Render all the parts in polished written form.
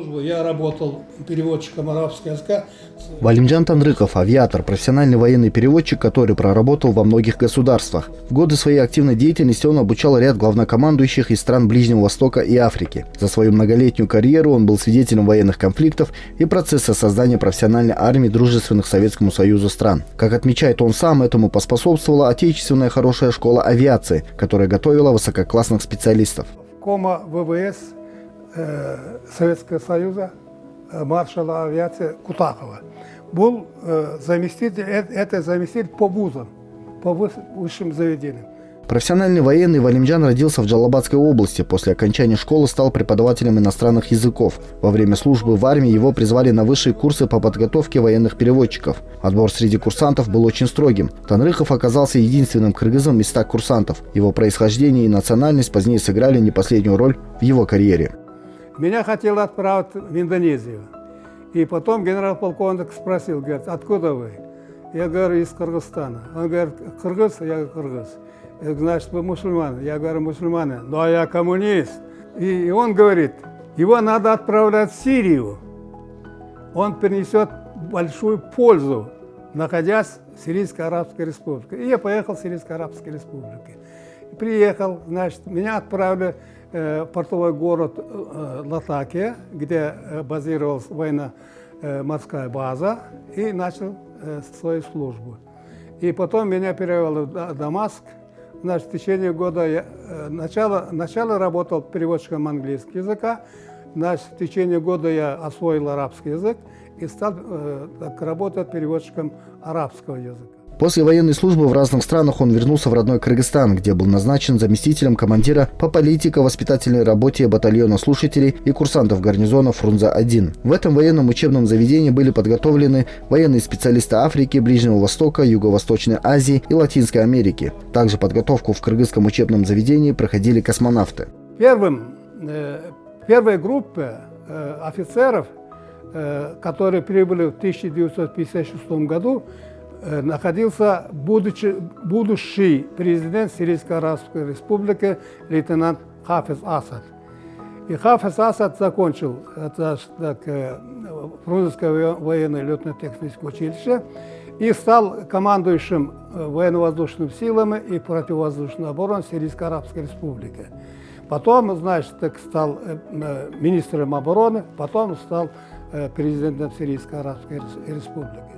службу я работал переводчиком арабского языка. Валимджан Танрыков – авиатор, профессиональный военный переводчик, который проработал во многих государствах. В годы своей активной деятельности он обучал ряд главнокомандующих из стран Ближнего Востока и Африки. За свою многолетнюю карьеру он был свидетелем военных конфликтов и процесса создания профессиональной армии дружественных Советскому Союзу стран. Как отмечает он сам, этому поспособствовала отечественная хорошая школа авиации, которая готовила высококлассных специалистов. Кома ВВС Советского Союза, маршала авиации Кутахова. Был заместитель по вузам, по высшим заведениям. Профессиональный военный Валимджан родился в Джалабадской области. После окончания школы стал преподавателем иностранных языков. Во время службы в армии его призвали на высшие курсы по подготовке военных переводчиков. Отбор среди курсантов был очень строгим. Танрыков оказался единственным кыргызом из 100 курсантов. Его происхождение и национальность позднее сыграли не последнюю роль в его карьере. Меня хотели отправить в Индонезию. И потом генерал-полковник спросил, говорит, откуда вы? Я говорю, из Кыргызстана. Он говорит, кыргыз? Я говорю, кыргыз. Значит, вы мусульмане? Я говорю, мусульмане. Но я коммунист. И он говорит, его надо отправлять в Сирию. Он принесет большую пользу, находясь в Сирийской Арабской Республике. И я поехал в Сирийской Арабской Республике. Приехал, значит, меня отправили в портовой город Латакия, где базировалась военно-морская база, и начал свою службу. И потом меня перевели в Дамаск. Значит, в течение года я сначала работал переводчиком английского языка, значит, в течение года я освоил арабский язык и стал работать переводчиком арабского языка. После военной службы в разных странах он вернулся в родной Кыргызстан, где был назначен заместителем командира по политико-воспитательной работе батальона слушателей и курсантов гарнизона Фрунзе-1. В этом военном учебном заведении были подготовлены военные специалисты Африки, Ближнего Востока, Юго-Восточной Азии и Латинской Америки. Также подготовку в кыргызском учебном заведении проходили космонавты. Первой группе офицеров, которые прибыли в 1956 году, находился будущий президент Сирийской Арабской Республики лейтенант Хафиз Асад. И Хафиз Асад закончил Фрунзенское военное летно-техническое училище и стал командующим военно-воздушными силами и противовоздушной обороны Сирийской Арабской Республики. Потом, значит, стал министром обороны, потом стал президентом Сирийской Арабской Республики.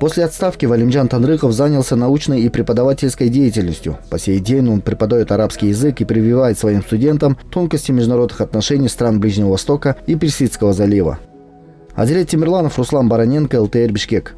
После отставки Валимджан Танрыков занялся научной и преподавательской деятельностью. По сей день он преподает арабский язык и прививает своим студентам тонкости международных отношений стран Ближнего Востока и Персидского залива. Адилет Тимирланов, Руслан Бароненко, ЛТР Бишкек.